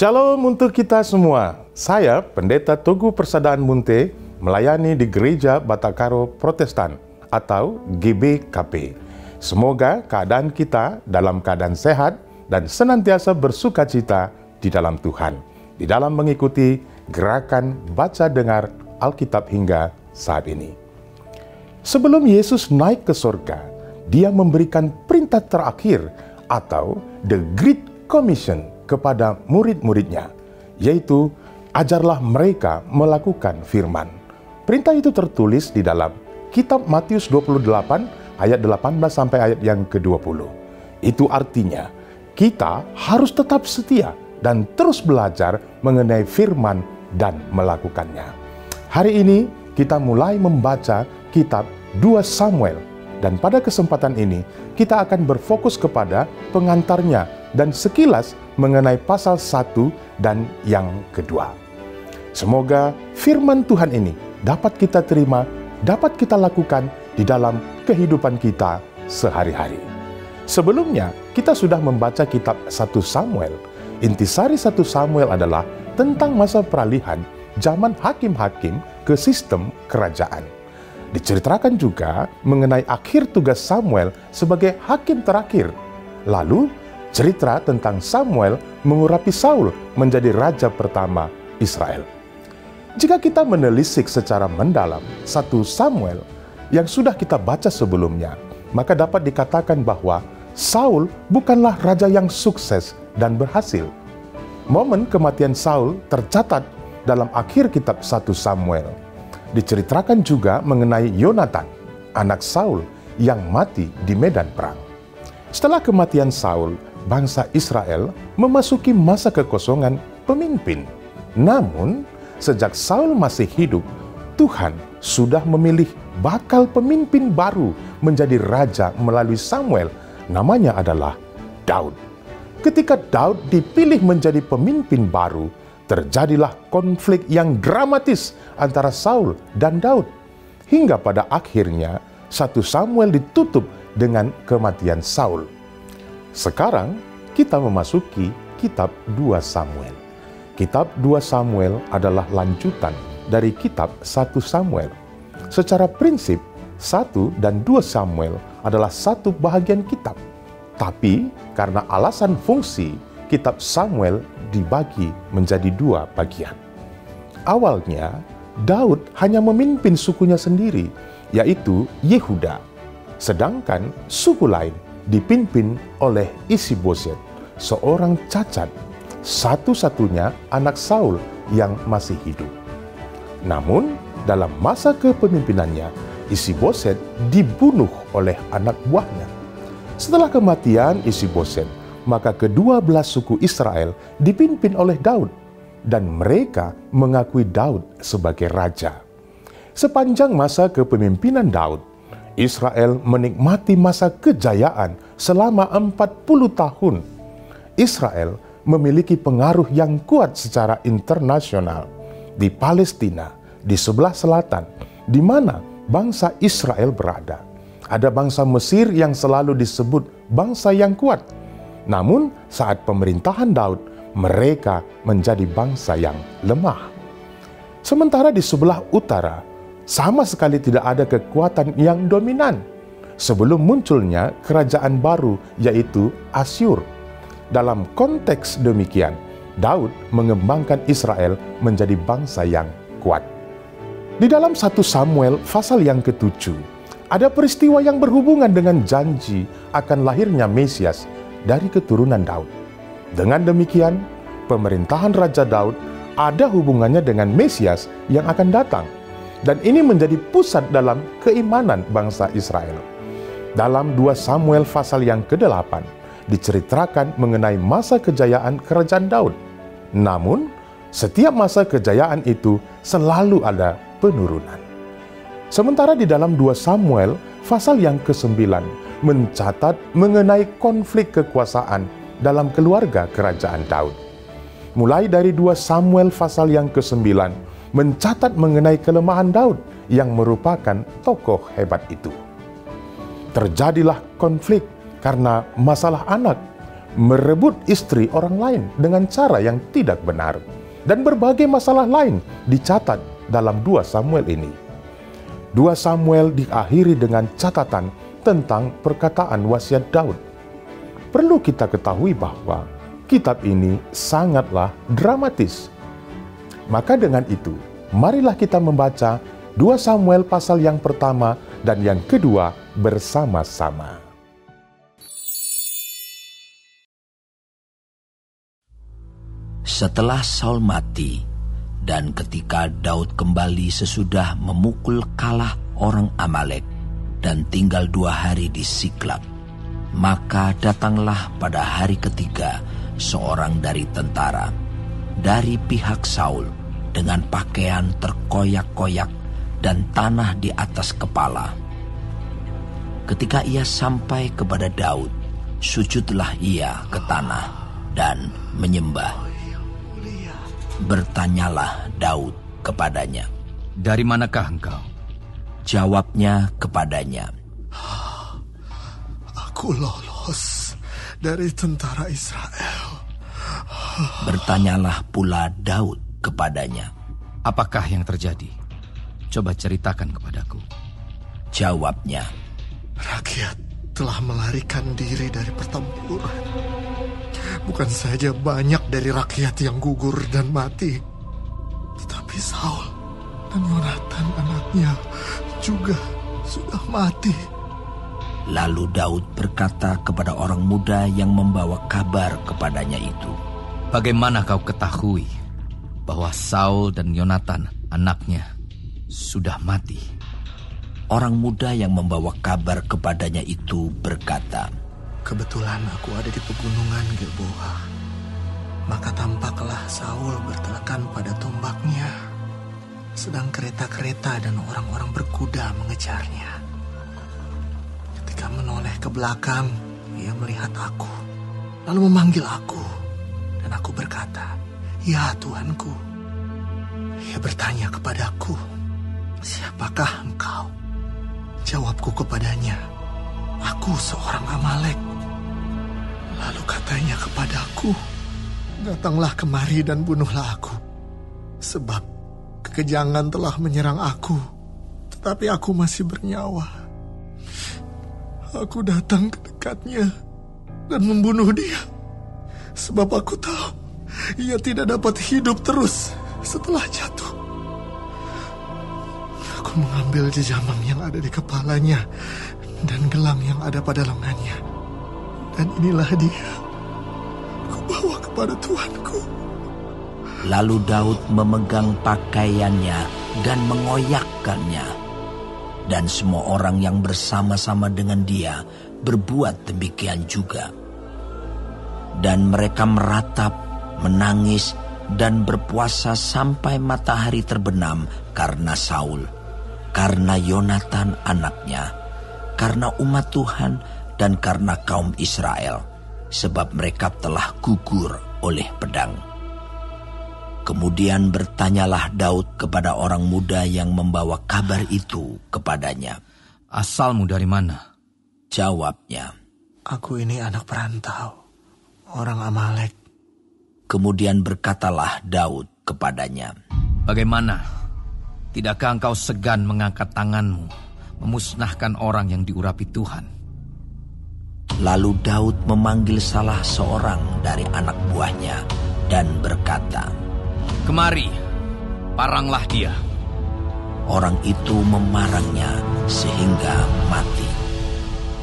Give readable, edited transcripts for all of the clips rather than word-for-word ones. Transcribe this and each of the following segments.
Shalom untuk kita semua. Saya Pendeta Togu Persadaan Munte melayani di Gereja Batakaro Protestan atau GBKP. Semoga keadaan kita dalam keadaan sehat dan senantiasa bersukacita di dalam Tuhan, di dalam mengikuti gerakan baca dengar Alkitab hingga saat ini. Sebelum Yesus naik ke surga, Dia memberikan perintah terakhir atau The Great Commission kepada murid-muridnya, yaitu ajarlah mereka melakukan firman. Perintah itu tertulis di dalam kitab Matius 28 ayat 18 sampai ayat yang ke-20. Itu artinya kita harus tetap setia dan terus belajar mengenai firman dan melakukannya. Hari ini kita mulai membaca kitab 2 Samuel, dan pada kesempatan ini kita akan berfokus kepada pengantarnya dan sekilas mengenai pasal 1 dan yang kedua. Semoga firman Tuhan ini dapat kita terima, dapat kita lakukan di dalam kehidupan kita sehari-hari. Sebelumnya, kita sudah membaca kitab 1 Samuel. Intisari 1 Samuel adalah tentang masa peralihan zaman hakim-hakim ke sistem kerajaan. Diceritakan juga mengenai akhir tugas Samuel sebagai hakim terakhir. Lalu, cerita tentang Samuel mengurapi Saul menjadi raja pertama Israel. Jika kita menelisik secara mendalam 1 Samuel yang sudah kita baca sebelumnya, maka dapat dikatakan bahwa Saul bukanlah raja yang sukses dan berhasil. Momen kematian Saul tercatat dalam akhir kitab 1 Samuel. Diceritakan juga mengenai Yonatan, anak Saul yang mati di medan perang. Setelah kematian Saul, bangsa Israel memasuki masa kekosongan pemimpin. Namun, sejak Saul masih hidup, Tuhan sudah memilih bakal pemimpin baru menjadi raja melalui Samuel. Namanya adalah Daud. Ketika Daud dipilih menjadi pemimpin baru, terjadilah konflik yang dramatis antara Saul dan Daud. Hingga pada akhirnya 1 Samuel ditutup dengan kematian Saul. Sekarang kita memasuki kitab 2 Samuel. Kitab 2 Samuel adalah lanjutan dari kitab 1 Samuel. Secara prinsip, 1 dan 2 Samuel adalah satu bahagian kitab. Tapi karena alasan fungsi, kitab Samuel dibagi menjadi 2 bagian. Awalnya, Daud hanya memimpin sukunya sendiri, yaitu Yehuda. Sedangkan suku lain dipimpin oleh Isiboset, seorang cacat, satu-satunya anak Saul yang masih hidup. Namun, dalam masa kepemimpinannya, Isiboset dibunuh oleh anak buahnya. Setelah kematian Isiboset, maka ke-12 suku Israel dipimpin oleh Daud, dan mereka mengakui Daud sebagai raja. Sepanjang masa kepemimpinan Daud, Israel menikmati masa kejayaan selama 40 tahun. Israel memiliki pengaruh yang kuat secara internasional di Palestina, di sebelah selatan, di mana bangsa Israel berada. Ada bangsa Mesir yang selalu disebut bangsa yang kuat. Namun, saat pemerintahan Daud, mereka menjadi bangsa yang lemah. Sementara di sebelah utara, sama sekali tidak ada kekuatan yang dominan sebelum munculnya kerajaan baru, yaitu Asyur. Dalam konteks demikian, Daud mengembangkan Israel menjadi bangsa yang kuat. Di dalam 1 Samuel pasal yang ke-7, ada peristiwa yang berhubungan dengan janji akan lahirnya Mesias dari keturunan Daud. Dengan demikian, pemerintahan Raja Daud ada hubungannya dengan Mesias yang akan datang. Dan ini menjadi pusat dalam keimanan bangsa Israel. Dalam 2 Samuel pasal yang ke-8, diceritakan mengenai masa kejayaan kerajaan Daud. Namun, setiap masa kejayaan itu selalu ada penurunan. Sementara di dalam 2 Samuel pasal yang ke-9 mencatat mengenai konflik kekuasaan dalam keluarga kerajaan Daud. Mulai dari 2 Samuel pasal yang ke-9 mencatat mengenai kelemahan Daud yang merupakan tokoh hebat itu. Terjadilah konflik karena masalah anak. merebut istri orang lain dengan cara yang tidak benar, dan berbagai masalah lain dicatat dalam 2 Samuel ini. 2 Samuel diakhiri dengan catatan tentang perkataan wasiat Daud. Perlu kita ketahui bahwa kitab ini sangatlah dramatis. Maka dengan itu, marilah kita membaca 2 Samuel pasal yang pertama dan yang kedua bersama-sama. Setelah Saul mati, dan ketika Daud kembali sesudah memukul kalah orang Amalek dan tinggal 2 hari di Siklag, maka datanglah pada hari ketiga seorang dari tentara dari pihak Saul dengan pakaian terkoyak-koyak dan tanah di atas kepala. Ketika ia sampai kepada Daud, sujudlah ia ke tanah dan menyembah. Bertanyalah Daud kepadanya, "Dari manakah engkau?" Jawabnya kepadanya, "Aku lolos dari tentara Israel." Bertanyalah pula Daud kepadanya, "Apakah yang terjadi? Coba ceritakan kepadaku." Jawabnya, "Rakyat telah melarikan diri dari pertempuran. Bukan saja banyak dari rakyat yang gugur dan mati, tetapi Saul dan Yonatan anaknya juga sudah mati." Lalu Daud berkata kepada orang muda yang membawa kabar kepadanya itu, "Bagaimana kau ketahui bahwa Saul dan Yonatan anaknya sudah mati?" Orang muda yang membawa kabar kepadanya itu berkata, "Kebetulan aku ada di pegunungan Gilboa. Maka tampaklah Saul bertelekan pada tombaknya, sedang kereta-kereta dan orang-orang berkuda mengejarnya. Ketika menoleh ke belakang, ia melihat aku, lalu memanggil aku, dan aku berkata, 'Ya Tuanku.' Ia bertanya kepadaku, 'Siapakah engkau?' Jawabku kepadanya, 'Aku seorang Amalek.' Lalu katanya kepadaku, 'Datanglah kemari dan bunuhlah aku, sebab kekejangan telah menyerang aku, tetapi aku masih bernyawa.' Aku datang ke dekatnya dan membunuh dia, sebab aku tahu ia tidak dapat hidup terus setelah jatuh. Aku mengambil jejamang yang ada di kepalanya dan gelang yang ada pada lengannya, dan inilah dia. Aku bawa kepada Tuanku." Lalu Daud memegang pakaiannya dan mengoyakkannya. Dan semua orang yang bersama-sama dengan dia berbuat demikian juga. Dan mereka meratap, menangis, dan berpuasa sampai matahari terbenam karena Saul, karena Yonatan anaknya, karena umat Tuhan, dan karena kaum Israel, sebab mereka telah gugur oleh pedang. Kemudian bertanyalah Daud kepada orang muda yang membawa kabar itu kepadanya, "Asalmu dari mana?" Jawabnya, "Aku ini anak perantau, orang Amalek." Kemudian berkatalah Daud kepadanya, "Bagaimana? Tidakkah engkau segan mengangkat tanganmu, memusnahkan orang yang diurapi Tuhan?" Lalu Daud memanggil salah seorang dari anak buahnya dan berkata, "Kemari, paranglah dia." Orang itu memarangnya sehingga mati.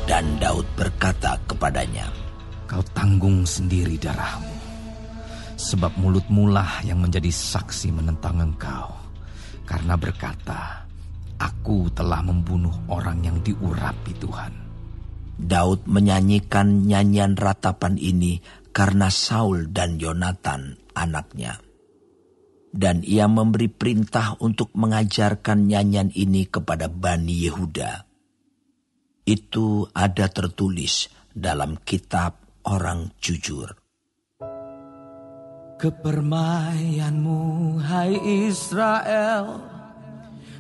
Dan Daud berkata kepadanya, "Kau tanggung sendiri darahmu, sebab mulutmu lah yang menjadi saksi menentang engkau, karena berkata, 'Aku telah membunuh orang yang diurapi Tuhan.'" Daud menyanyikan nyanyian ratapan ini karena Saul dan Yonatan anaknya. Dan ia memberi perintah untuk mengajarkan nyanyian ini kepada Bani Yehuda. Itu ada tertulis dalam kitab orang jujur. Kepermayanmu, hai Israel,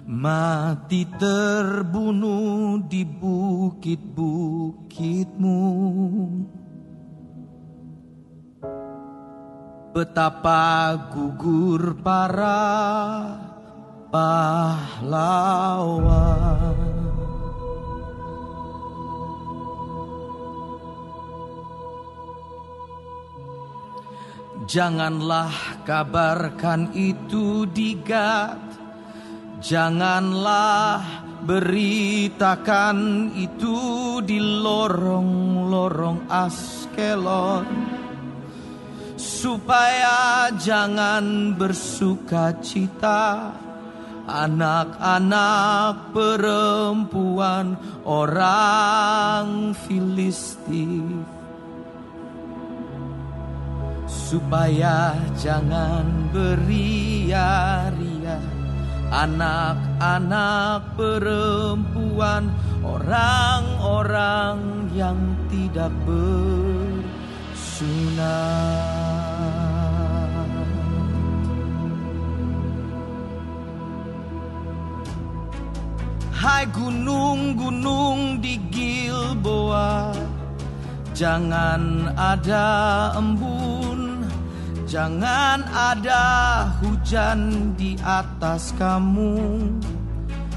mati terbunuh di bukit-bukitmu. betapa gugur para pahlawan. Janganlah kabarkan itu di Gad, janganlah beritakan itu di lorong-lorong Askelon, supaya jangan bersuka cita anak-anak perempuan orang Filistin, supaya jangan beria-ria anak-anak perempuan orang-orang yang tidak bersunat. Hai gunung-gunung di Gilboa, jangan ada embun, jangan ada hujan di atas kamu.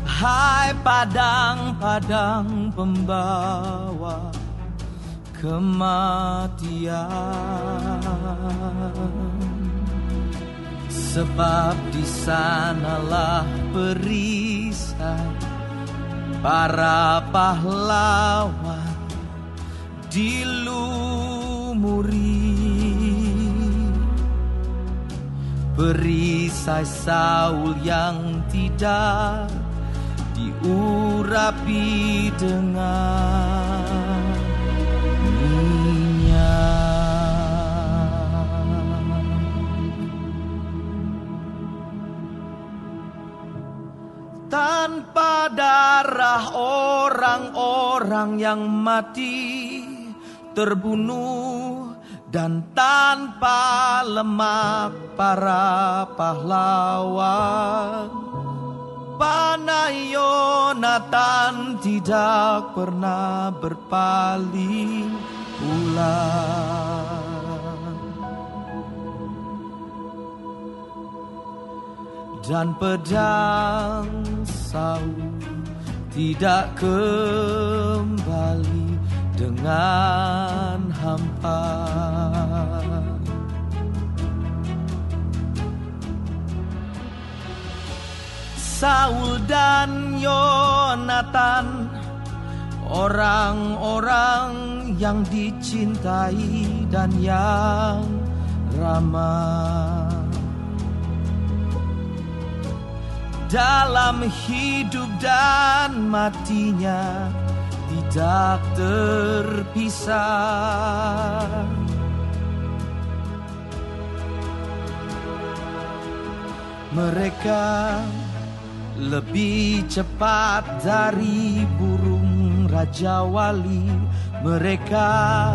Hai padang-padang pembawa kematian, sebab di sanalah perisai para pahlawan dilumuri. Perisai Saul yang tidak diurapi dengan minyak. Tanpa darah orang-orang yang mati terbunuh, dan tanpa lemak para pahlawan, panah Yonatan tidak pernah berpaling pulang. Dan pedang Saul tidak kembali dengan hampa. Saul dan Yonatan, orang-orang yang dicintai dan yang ramah dalam hidup dan matinya, tidak terpisah. Mereka lebih cepat dari burung raja wali, mereka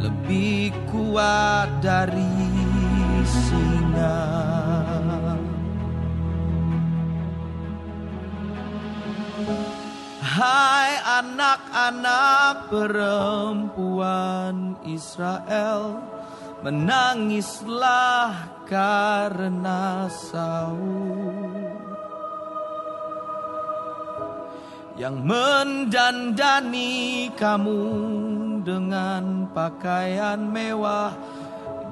lebih kuat dari singa. Hai anak-anak perempuan Israel, menangislah karena Saul yang mendandani kamu dengan pakaian mewah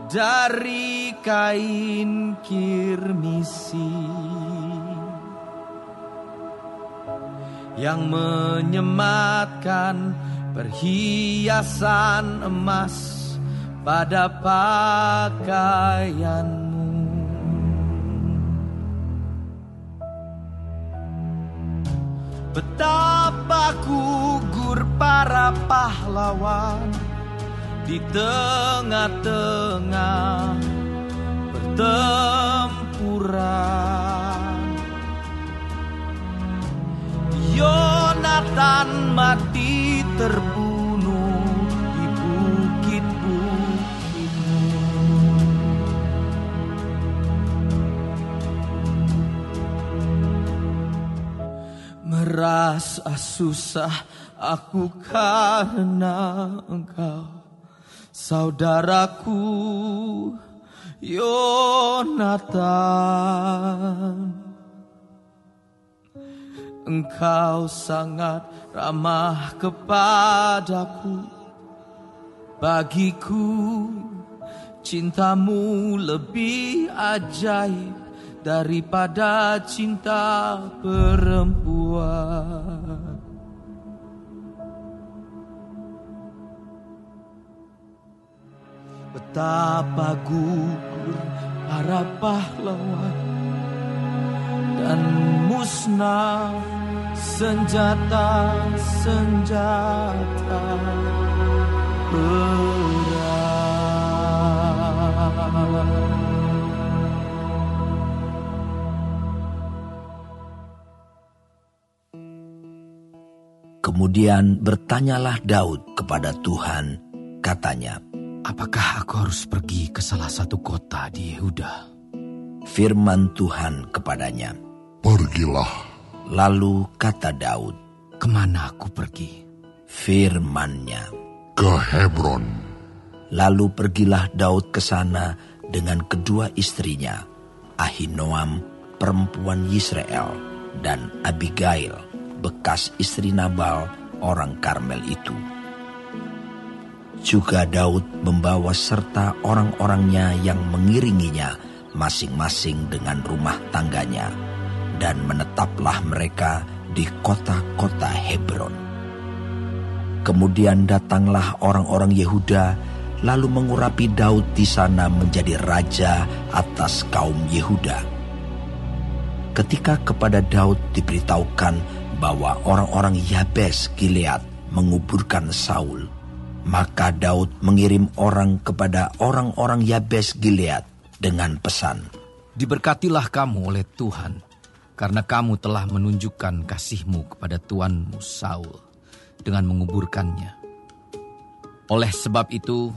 dari kain kirmisi, yang menyematkan perhiasan emas pada pakaianmu. Betapa gugur para pahlawan di tengah-tengah pertempuran. Yonatan mati terbunuh di bukit-bukitmu. Merasa susah aku karena engkau, saudaraku Yonatan. Engkau sangat ramah kepadaku. Bagiku cintamu lebih ajaib daripada cinta perempuan. Betapa gugur para pahlawan dan musnah senjata-senjata perang. Kemudian bertanyalah Daud kepada Tuhan, katanya, apakah aku harus pergi ke salah satu kota di Yehuda? Firman Tuhan kepadanya, Pergilah. Lalu kata Daud, kemana aku pergi? Firman-Nya, Ke Hebron. Lalu pergilah Daud ke sana dengan kedua istrinya, Ahinoam, perempuan Yisrael, dan Abigail, bekas istri Nabal, orang Karmel itu. Juga Daud membawa serta orang-orangnya yang mengiringinya, masing-masing dengan rumah tangganya, dan menetaplah mereka di kota-kota Hebron. Kemudian datanglah orang-orang Yehuda, lalu mengurapi Daud di sana menjadi raja atas kaum Yehuda. Ketika kepada Daud diberitahukan bahwa orang-orang Yabes Gilead menguburkan Saul, maka Daud mengirim orang kepada orang-orang Yabes Gilead dengan pesan, diberkatilah kamu oleh Tuhan, karena kamu telah menunjukkan kasih-Mu kepada tuanmu Saul dengan menguburkannya. Oleh sebab itu,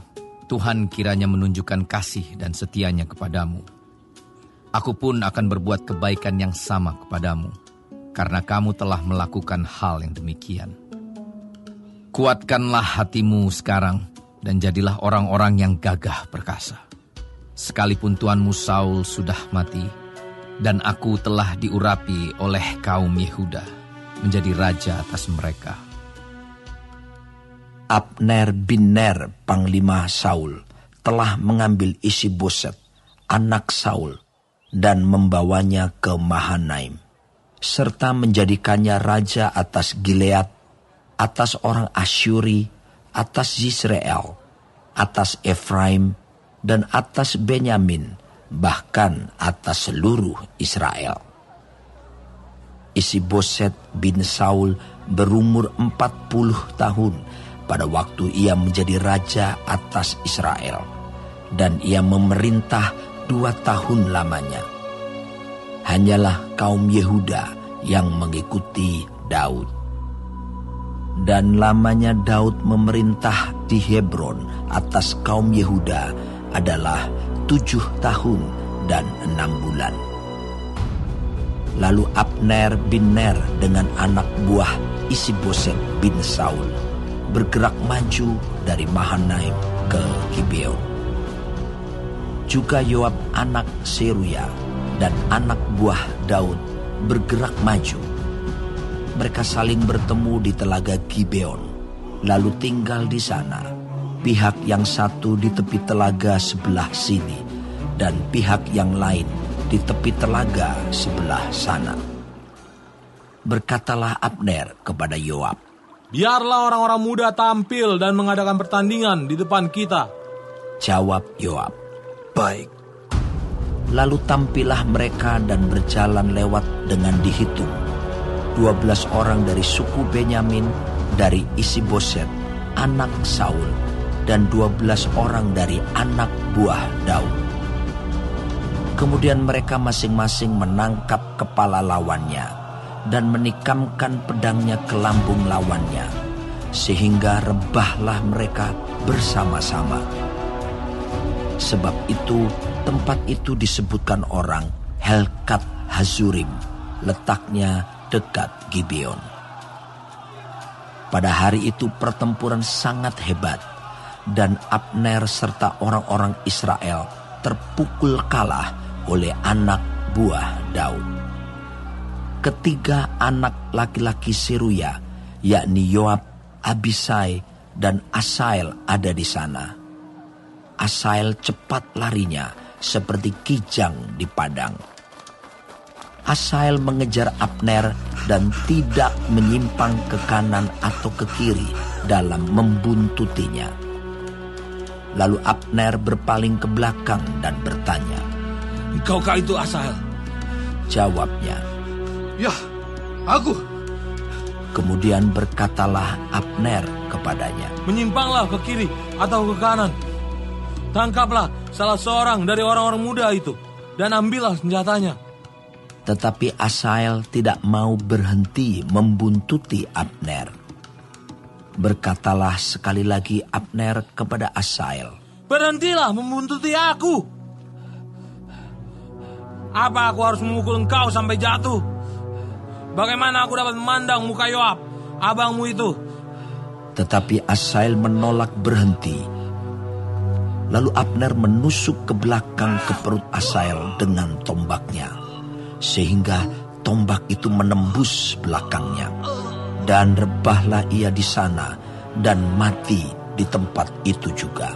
Tuhan kiranya menunjukkan kasih dan setianya kepadamu. Aku pun akan berbuat kebaikan yang sama kepadamu, karena kamu telah melakukan hal yang demikian. Kuatkanlah hatimu sekarang, dan jadilah orang-orang yang gagah perkasa. Sekalipun tuanmu Saul sudah mati, dan aku telah diurapi oleh kaum Yehuda, menjadi raja atas mereka. Abner bin Ner, panglima Saul, telah mengambil Isi-Boset, anak Saul, dan membawanya ke Mahanaim, serta menjadikannya raja atas Gilead, atas orang Asyuri, atas Yisrael, atas Efraim, dan atas Benyamin, bahkan atas seluruh Israel. Isi-Boset bin Saul berumur 40 tahun pada waktu ia menjadi raja atas Israel, dan ia memerintah 2 tahun lamanya. Hanyalah kaum Yehuda yang mengikuti Daud. Dan lamanya Daud memerintah di Hebron atas kaum Yehuda adalah 7 tahun dan 6 bulan. Lalu Abner bin Ner dengan anak buah Isi-Boset bin Saul bergerak maju dari Mahanaim ke Gibeon. Juga Yoab anak Seruya dan anak buah Daud bergerak maju. Mereka saling bertemu di telaga Gibeon, lalu tinggal di sana. Pihak yang satu di tepi telaga sebelah sini, dan pihak yang lain di tepi telaga sebelah sana. Berkatalah Abner kepada Yoab, biarlah orang-orang muda tampil dan mengadakan pertandingan di depan kita. Jawab Yoab, baik. Lalu tampillah mereka dan berjalan lewat dengan dihitung 12 orang dari suku Benyamin, dari Isi-Boset, anak Saul, dan 12 orang dari anak buah Daud. Kemudian mereka masing-masing menangkap kepala lawannya dan menikamkan pedangnya ke lambung lawannya, sehingga rebahlah mereka bersama-sama. Sebab itu tempat itu disebutkan orang Helkat Hazurim, letaknya dekat Gibeon. Pada hari itu pertempuran sangat hebat, dan Abner serta orang-orang Israel terpukul kalah oleh anak buah Daud. Ketiga anak laki-laki Seruya, yakni Yoab, Abisai, dan Asael ada di sana. Asael cepat larinya seperti kijang di padang. Asael mengejar Abner dan tidak menyimpang ke kanan atau ke kiri dalam membuntutinya. Lalu Abner berpaling ke belakang dan bertanya, "Engkaukah itu Asael?" Jawabnya, "Ya, aku." Kemudian berkatalah Abner kepadanya, "Menyimpanglah ke kiri atau ke kanan. Tangkaplah salah seorang dari orang-orang muda itu dan ambillah senjatanya." Tetapi Asael tidak mau berhenti membuntuti Abner. Berkatalah sekali lagi Abner kepada Asael, "Berhentilah membuntuti aku. Apa aku harus memukul engkau sampai jatuh? Bagaimana aku dapat memandang muka Yoab, abangmu itu?" Tetapi Asael menolak berhenti. Lalu Abner menusuk ke belakang ke perut Asael dengan tombaknya, sehingga tombak itu menembus belakangnya. Dan rebahlah ia di sana dan mati di tempat itu juga.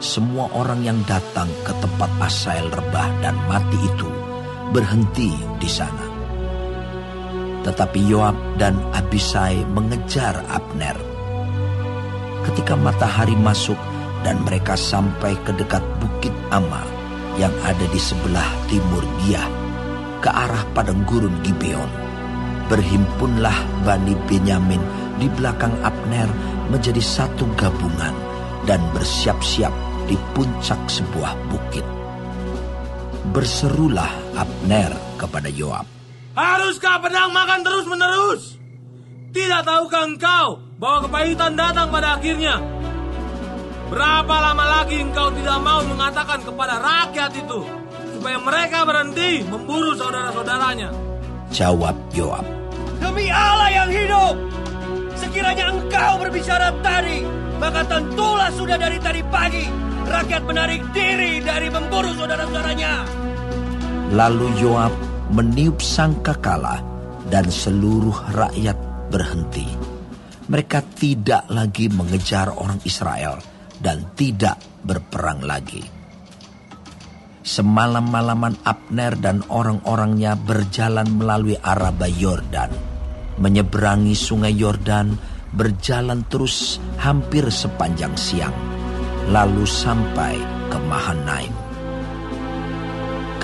Semua orang yang datang ke tempat Asael rebah dan mati itu berhenti di sana. Tetapi Yoab dan Abisai mengejar Abner. Ketika matahari masuk dan mereka sampai ke dekat Bukit Ama yang ada di sebelah timur Giah, ke arah padang gurun Gibeon, berhimpunlah Bani Benyamin di belakang Abner menjadi satu gabungan dan bersiap-siap di puncak sebuah bukit. Berserulah Abner kepada Yoab, "Haruskah pedang makan terus-menerus? Tidak tahukah engkau bahwa kepahitan datang pada akhirnya? Berapa lama lagi engkau tidak mau mengatakan kepada rakyat itu supaya mereka berhenti memburu saudara-saudaranya?" Jawab Yoab, "Demi Allah yang hidup, sekiranya engkau berbicara tadi, maka tentulah sudah dari tadi pagi rakyat menarik diri dari memburu saudara-saudaranya." Lalu Yoab meniup sangkakala dan seluruh rakyat berhenti. Mereka tidak lagi mengejar orang Israel dan tidak berperang lagi. Semalam-malaman Abner dan orang-orangnya berjalan melalui Araba Yordan, menyeberangi sungai Yordan, berjalan terus hampir sepanjang siang, lalu sampai ke Mahanaim.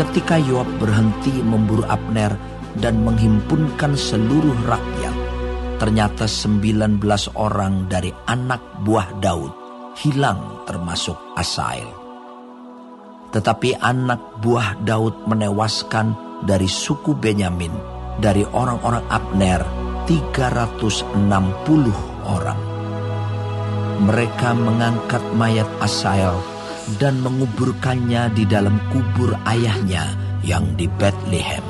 Ketika Yoab berhenti memburu Abner dan menghimpunkan seluruh rakyat, ternyata 19 orang dari anak buah Daud hilang termasuk Asael. Tetapi anak buah Daud menewaskan dari suku Benyamin, dari orang-orang Abner, 360 orang. Mereka mengangkat mayat Asael dan menguburkannya di dalam kubur ayahnya yang di Betlehem.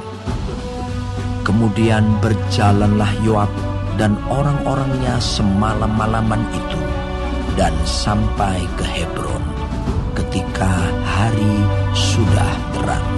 Kemudian berjalanlah Yoab dan orang-orangnya semalam-malaman itu dan sampai ke Hebron ketika hari sudah terang.